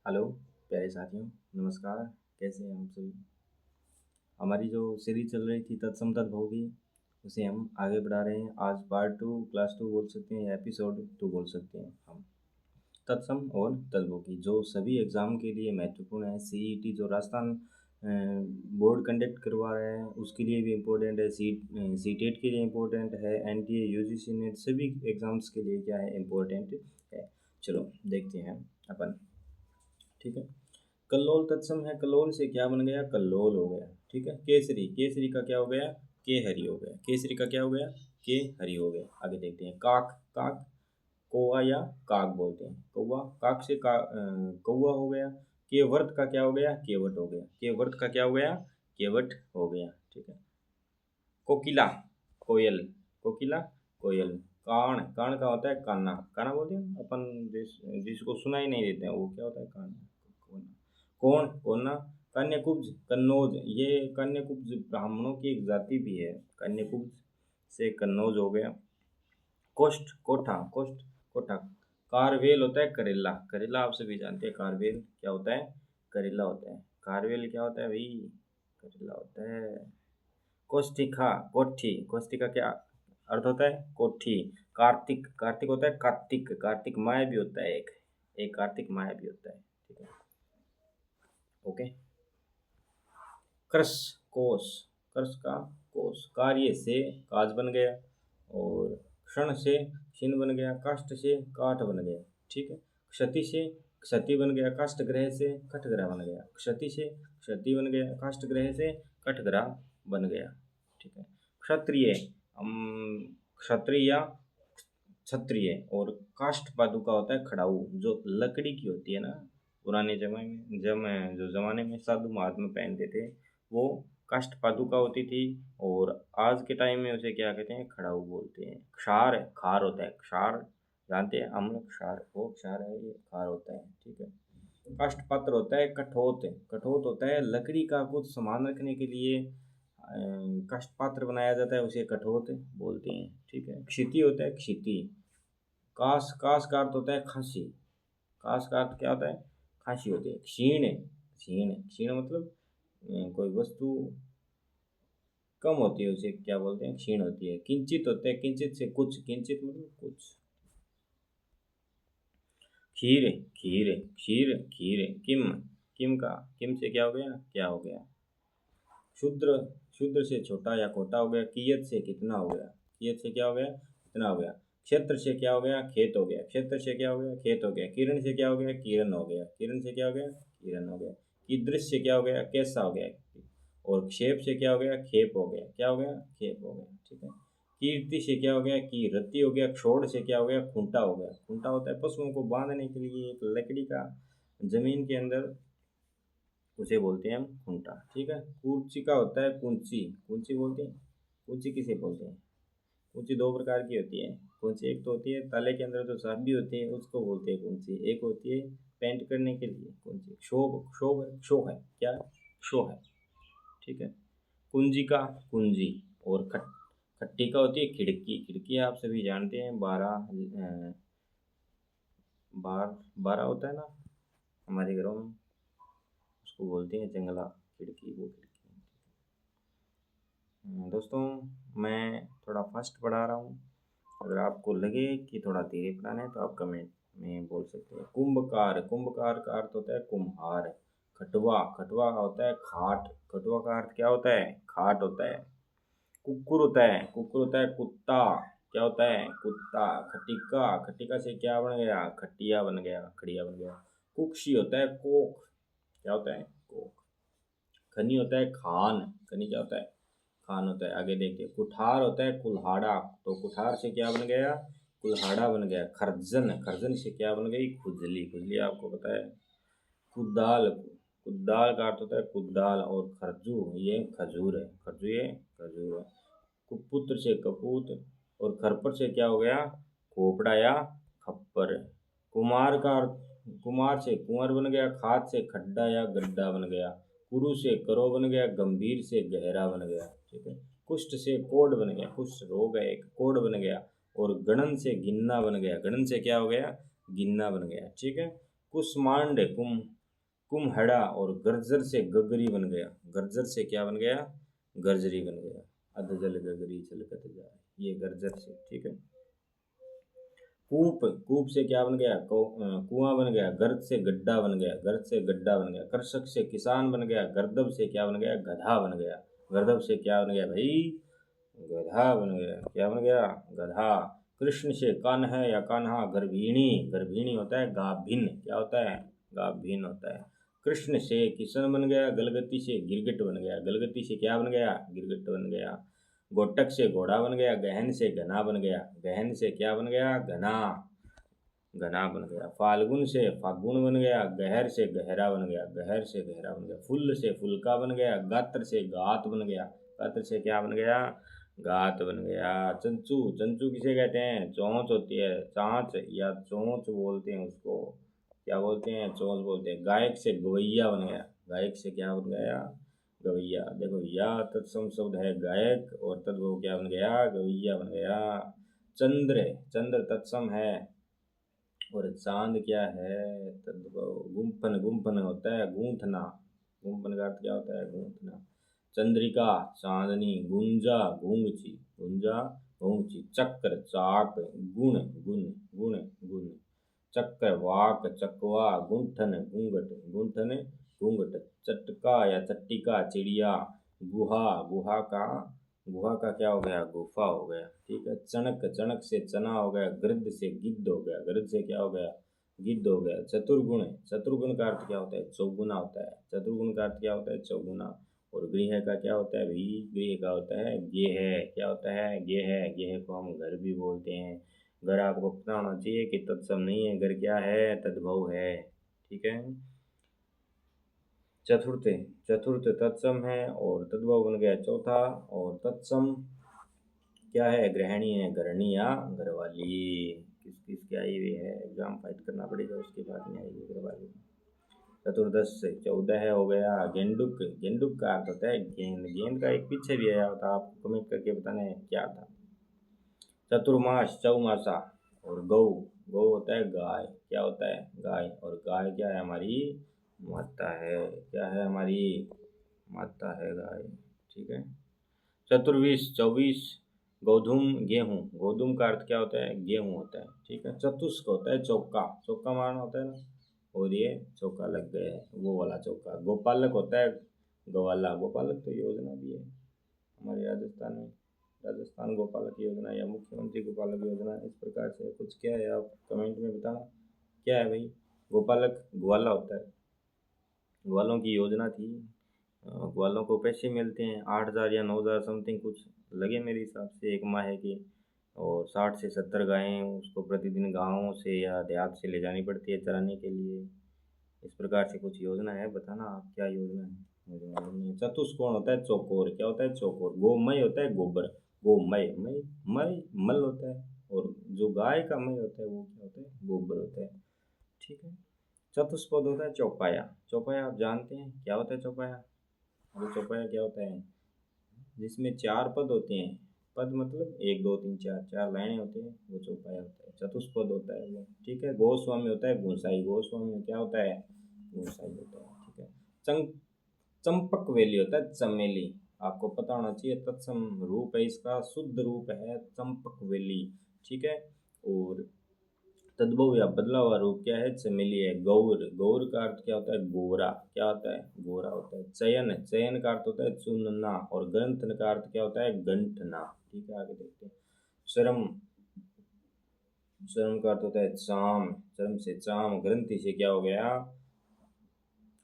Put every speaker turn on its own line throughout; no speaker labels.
Hello प्यारे साथियों, नमस्कार। कैसे हैं हम सभी? हमारी जो सीरीज चल रही थी तत्सम तद्भोगी, उसे हम आगे बढ़ा रहे हैं। आज पार्ट टू, क्लास टू बोल सकते हैं या एपिसोड टू बोल सकते हैं हम। तत्सम और तद्भोगी जो सभी एग्ज़ाम के लिए महत्वपूर्ण है। सीईटी जो राजस्थान बोर्ड कंडक्ट करवा रहा है उसके लिए भी इम्पोर्टेंट है। सीटेट के लिए इम्पोर्टेंट है। एनटीए, यूजीसी नेट सभी एग्ज़ाम्स के लिए क्या है, इम्पोर्टेंट है। चलो देखते हैं अपन। ठीक है। कल्लोल तत्सम है। कल्लोल से क्या बन गया? कल्लोल हो गया। ठीक है। केसरी, केसरी का क्या हो गया? के हरि हो गया। केसरी का क्या हो गया? के हरि हो गया। आगे देखते हैं। काक, काक कौआ या काक बोलते हैं। कौआ, काक से कौआ हो गया। केवर्त का क्या हो गया? केवट हो गया। केवर्त का क्या हो गया? केवट हो गया। ठीक है। कोकिला, कोयल, कोकिला, कोयल। कान, कान का होता है काना, काना बोलते हैं अपन जिसको सुना ही नहीं देते हैं, वो क्या होता है? काना। कौन, कोना। कन्याकुब्ज, कन्नौज, ये कन्याकुब्ज ब्राह्मणों की एक जाति भी है। कन्याकुब्ज से कन्नौज हो गया। कोष्ठ, कोठा, कोष्ठ, कोठा। कारवेल होता है करेला, करेला आप सभी जानते हैं। कारवेल क्या होता है? करेला होता है। कारवेल क्या होता है भाई? करेला होता है। कोष्ठिका, कोठी, कोष्ठी का क्या अर्थ होता है? कोठी। कार्तिक, कार्तिक होता है कार्तिक, कार्तिक माह भी होता है एक, एक कार्तिक माह भी होता है। ठीक है। ओके। कृष, कोष, कृष का कोष। कार्य से काज बन गया, और क्षण से क्षीण बन गया। काष्ठ से काठ बन गया। ठीक है। क्षति से क्षति बन गया। काष्ठ ग्रह से कठग्रह बन गया। क्षति से क्षति बन गया। काष्ठ ग्रह से कठग्रह बन गया। ठीक है। क्षत्रिय, क्षत्रिय, क्षत्रिय। और काष्ठ पादुका होता है खड़ाऊ, जो लकड़ी की होती है ना। पुराने जमाने में जो ज़माने में साधु महात्मा पहनते थे, वो काष्ठ पादुका होती थी। और आज के टाइम में उसे क्या कहते हैं? खड़ाऊ बोलते हैं। क्षार, खार होता है। क्षार जानते हैं हम लोग? क्षार, वो क्षार है, ये खार होता है। ठीक है। काष्ठ पात्र होता है कठोत, कठोत होता है लकड़ी का कुछ सामान रखने के लिए काष्ठ पात्र बनाया जाता है, उसे कठोत बोलते हैं। ठीक है। क्षिति होता है क्षिति। काश, काश का अर्थ होता है खांसी। काश का अर्थ क्या होता है? खांसी होती है। क्षीण, क्षीण, क्षीण मतलब कोई वस्तु कम होती है उसे क्या बोलते हैं? क्षीण होती है। किंचित होते हैं, किंचित से कुछ, किंचित मतलब कुछ। खीर, खीर, क्षीर, खीर। किम, किम का, किम से क्या हो गया? क्या हो गया? शूद्र, शूद्र से छोटा या खोटा हो गया। कियत से कितना हो गया? कियत से क्या हो गया? कितना हो गया। क्षेत्र से क्या हो गया? खेत हो गया। क्षेत्र से क्या हो गया? खेत हो गया। किरण से क्या हो गया? किरण हो गया। किरण से क्या हो गया? किरण हो गया। कीदृश से क्या हो गया? कैसा हो गया। और क्षेप से क्या हो गया? खेप हो गया। क्या हो गया? खेप हो गया। ठीक है। कीर्ति से क्या हो गया? कीरति हो गया। क्षोड़ से क्या हो गया? खूंटा हो गया। खूंटा होता है पशुओं को बांधने के लिए एक लकड़ी का, जमीन के अंदर, उसे बोलते हैं हम खूंटा। ठीक है। कूर्ची का होता है कुंची, कुंची बोलते हैं। कुंची किसे बोलते हैं? कुंची दो प्रकार की होती है। कुंची एक तो होती है ताले के अंदर जो चाबी होती है, उसको बोलते हैं कुंची। एक होती है पेंट करने के लिए कुंची। शोभ, शोभ है, शो है क्या? शो है। ठीक है। कुंजी का कुंजी। और खट्टी का होती है खिड़की। खिड़की आप सभी जानते हैं, बार, बारह होता है ना हमारे घरों में, उसको बोलते हैं जंगला। खिड़की, वो खिड़की। दोस्तों, मैं थोड़ा फास्ट पढ़ा रहा हूँ। अगर आपको लगे कि थोड़ा धीरे पढ़ाना है तो आप कमेंट में बोल सकते हैं। कुंभकार, कुंभकार का अर्थ होता है कुम्हार। खटुआ, खटुआ का होता है खाट। खटुआ का अर्थ क्या होता है? खाट होता है। कुक्कुर होता है, कुक्कुर होता है कुत्ता। क्या होता है? कुत्ता। खटिका, खटिका से क्या बन गया? खटिया बन गया, खड़िया बन गया। कुक्षी होता है कोख। क्या होता है? कोख। खनी होता है खान। खनी क्या होता है? खान होता है। आगे देखिए। कुठार होता है कुल्हाड़ा। तो कुठार से क्या बन गया? कुल्हाड़ा बन गया। खर्जन, खर्जन से क्या बन गई? खुजली। खुजली आपको पता है। कुदाल, कुदाल का अर्थ होता है कुदाल। और खरजू, ये खजूर है। खरजू, ये खजूर है। कुपुत्र से कपूत। और खरपट से क्या हो गया? खोपड़ा या खप्पर। कुमार का अर्थ, कुमार से कुंवर बन गया। खाद से खड्डा या गड्ढा बन गया। कुरु से करो बन गया। गंभीर से गहरा बन गया। ठीक है। कुष्ठ से कोढ़ बन गया। कुष्ठ रोग है एक, कोढ़ बन गया। और गणन से गिनना बन गया। गणन से क्या हो गया? गिनना बन गया। ठीक है। कुष्मांड कुम्हड़ा और गर्जर से गगरी बन गया। गर्जर से क्या बन गया? गर्जरी बन गया। अधजल गगरी छलकत जाए, ये गर्जर से, ठीक है। कूप से क्या बन गया? कुआं बन गया। गर्द से गड्ढा बन गया। गर्द से गड्ढा बन गया। कृषक से किसान बन गया। गर्दब से क्या बन गया? गधा बन गया। गर्दब से क्या बन गया भाई? गधा बन गया। क्या बन गया? गधा। कृष्ण से कान्हा या कान्हा। गर्भिणी, गर्भिणी होता है गाभिन। क्या होता है? गाभिन होता है। कृष्ण से किशन बन गया। गलगति से गिरगिट बन गया। गलगति से क्या बन गया? गिरगिट बन गया। गोटक से घोड़ा बन गया। गहन से घना बन गया। गहन से क्या बन गया? घना, घना बन गया। फाल्गुन से फागुन बन गया। गहर से गहरा बन गया। गहर से गहरा बन गया। फुल्ल से फुल्का बन गया। गात्र से गात बन गया। गात्र से क्या बन गया? गात बन गया। चंचू, चंचू किसे कहते हैं? चोंच होती है, चांच या चोंच बोलते हैं उसको। क्या बोलते हैं? चोंच बोलते हैं। गायक से गवैया बन गया। गायक से क्या बन गया? गवैया। देखो, या तत्सम शब्द है गायक और तद्भव क्या बन गया? गवैया बन गया। चंद्र, चंद्र तत्सम है और चांद क्या है? तद्भव। गुम्फन, गुम्फन होता है गूंथना। गुम्फन का अर्थ क्या होता है? गूंथना। चंद्रिका, चांदनी। गुंजा, गूंगची। गुंजा, गूंगची। चक्र, चाक। गुण, गुण, गुण, गुण। चक्र, वाक, चकवा। गुंठन, घूंघट। गुंठन, घूंघट। चटका या चट्टिका, चिड़िया। गुहा, गुहा का क्या हो गया? गुफा हो गया, ठीक है। चणक, चणक से चना हो गया। गृद्ध से गिद्ध हो गया। गृद्ध से क्या हो गया? गिद्ध हो गया। चतुर्गुण, चतुर्गुण का अर्थ क्या होता है? चौगुना होता है। चतुर्गुण का अर्थ क्या होता है? चौगुना। और गृह का क्या होता है भाई? गृह का होता है गेह। क्या होता है? गेह। गेह को हम घर भी बोलते हैं। घर आपको पता होना चाहिए कि तत्सम नहीं है, घर क्या है? तद्भव है, ठीक है। चतुर्थ, चतुर्थ तत्सम है और तद्भव बन गया चौथा। और तत्सम क्या है? गृहिणी है, घरणी या घरवाली। किस किस की आई हुई है? एग्जाम फाइट करना पड़ेगा, उसके बाद में आएगी घरवाली। चतुर्दश से 14 हो गया। गेंडुक, गेंडुक का अर्थ होता है गेंद। गेंद का एक पीछे भी आया था, आप कमेंट करके बताना है क्या था। चतुर्मास, चौमासा। और गौ, गौ होता है गाय। क्या होता है? गाय। और गाय क्या है? हमारी माता है। क्या है? हमारी माता है गाय, ठीक है। चतुर्विश, 24। गोधूम, गेहूँ। गोधूम का अर्थ क्या होता है? गेहूँ होता है, ठीक है। चतुष्क होता है चौका। चौका मारना होता है ना, और ये चौका लग गए, वो वाला चौका। गोपालक होता है गवाला। गोपालक तो योजना भी है हमारे राजस्थान में। राजस्थान गोपालक योजना या मुख्यमंत्री गोपालक योजना, इस प्रकार से कुछ। क्या है आप कमेंट में बताना क्या है भाई? गोपालक ग्वाला होता है। ग्वालों की योजना थी। ग्वालों को पैसे मिलते हैं 8,000 या 9,000 समथिंग कुछ लगे मेरे हिसाब से एक माह के। और 60 से 70 गायें उसको प्रतिदिन गाँव से या देहात से ले जानी पड़ती है चराने के लिए। इस प्रकार से कुछ योजना है, बताना आप क्या योजना है, मुझे मालूम नहीं है। चतुष्कोण होता है चौकोर। क्या होता है? चौकोर। गोमय होता है गोबर। गोमय, मय, मय मल होता है। और जो गाय का मय होता है वो क्या होता है? गोबर होता है, ठीक है। चतुष्पद होता है चौपाया। चौपाया आप जानते हैं क्या होता है? चौपाया, अरे चौपाया क्या होता है? जिसमें 4 पद होते हैं। पद मतलब 1 2 3 4, 4 लाइनें होती हैं, वो चौपाया होता है। चतुष्पद होता है वो, ठीक है। गोस्वामी होता है गोसाई। गोस्वामी में क्या होता है? गोसाई होता है, ठीक है। चंक, चंपक वेली होता है चमेली। आपको पता होना चाहिए, तत्सम रूप है इसका, शुद्ध रूप है चंपक वेली, ठीक है। और तद्भव या बदला हुआ रूप क्या है? चमेली है। गौर, गौर का अर्थ क्या होता है? गोरा। क्या होता है? गोरा होता है। चयन, चयन का अर्थ होता है चुनना। और ग्रंथ का अर्थ क्या होता है? गंठना, ठीक है। आगे देखते हैं। श्रम, श्रम का अर्थ होता है चाम। चरम से चाम। ग्रंथि से क्या हो गया?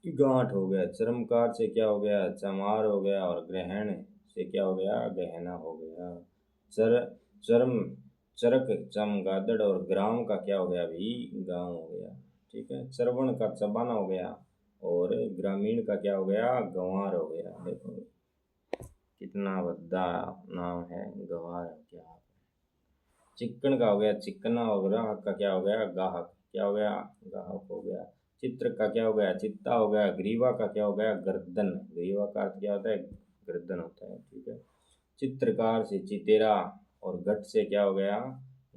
गांठ हो गया। चरमकार से क्या हो गया? चमार हो गया। और ग्रहण से क्या हो गया? गहना हो गया। चर, चरम, चरक, चमगादड़। और ग्राम का क्या हो गया भाई? गांव हो गया, ठीक है। चरवण का चबाना हो गया। और ग्रामीण का क्या हो गया? गंवार हो गया। देखो कितना बड़ा नाम है, गंवार। क्या चिक्कन का हो गया चिकना। और ग्राहक का क्या हो गया? गाहक। क्या हो गया? गाहक हो गया। चित्र का क्या हो गया? चित्ता हो गया। ग्रीवा का क्या हो गया? गर्दन। ग्रीवा का अर्थ क्या होता है? गर्दन होता है, ठीक है। चित्रकार से चितेरा। और घट से क्या हो गया?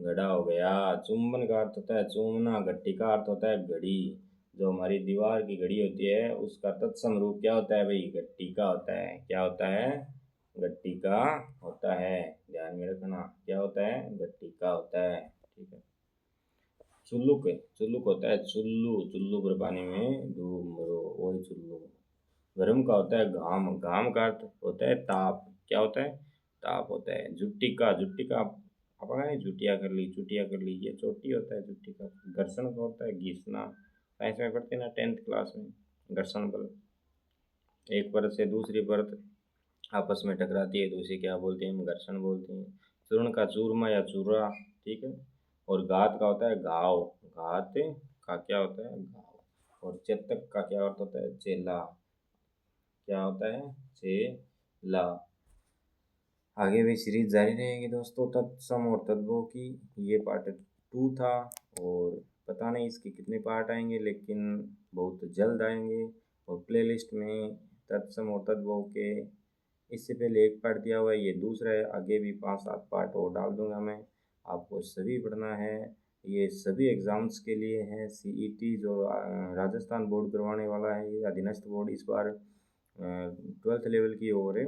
घड़ा हो गया। चुंबन का अर्थ होता है चूमना। घट्टी का अर्थ होता है घड़ी। जो हमारी दीवार की घड़ी होती है उसका तत्सम रूप क्या होता है भाई? गट्टी का होता है। क्या होता है? गट्टी का होता है। ध्यान में रखना, क्या होता है? गट्टी का होता है। ठीक है। चुल्लुक, चुल्लुक होता है चुल्लू, चुल्लू पर पानी में डूब मरो, वही चुल्लू। गर्म का होता है घाम, घाम का अर्थ होता है ताप। क्या होता है? ताप होता है। जुट्टी का, जुट्टी का आप अगर जुटिया कर ली, चुटिया कर ली, ये चोटी होता है जुट्टी का। घर्षण का होता है घिसना। साइंस में पढ़ते हैं ना 10th क्लास में, घर्षण बल। एक परत से दूसरी परत आपस में टकराती है तो उसे क्या बोलते हैं? हम घर्षण बोलते हैं। चूर्ण का चूरमा या चूरा। ठीक है। और घात का होता है घाव, घात का क्या होता है? घाव। और चेतक का क्या अर्थ होता है? चेला। क्या होता है? चेला। आगे भी सीरीज जारी रहेगी दोस्तों तत्सम और तद्भव की। ये पार्ट 2 था और पता नहीं इसके कितने पार्ट आएंगे, लेकिन बहुत जल्द आएंगे। और प्लेलिस्ट में तत्सम और तद्भव के इससे पहले एक पार्ट दिया हुआ है, ये दूसरा है। आगे भी 5-7 पार्ट और डाल दूंगा मैं। आपको सभी पढ़ना है। ये सभी एग्ज़ाम्स के लिए है। सीईटी जो राजस्थान बोर्ड करवाने वाला है, ये अधीनस्थ बोर्ड इस बार 12th लेवल की और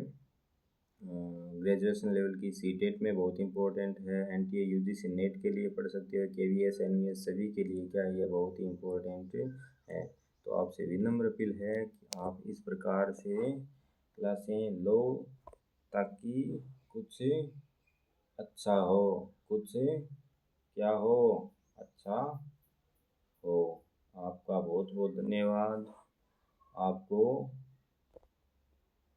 ग्रेजुएशन लेवल की सीटेट में बहुत इंपॉर्टेंट है। एनटीए यूजीसी नेट के लिए पढ़ सकते हो, केवीएस एनवीएस सभी के लिए क्या है, ये बहुत ही इम्पोर्टेंट है। तो आपसे विनम्र अपील है कि आप इस प्रकार से क्लासें लो ताकि कुछ अच्छा हो, कुछ क्या हो? अच्छा हो। आपका बहुत बहुत धन्यवाद। आपको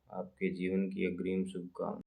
आपके जीवन की अग्रिम शुभकामनाएं।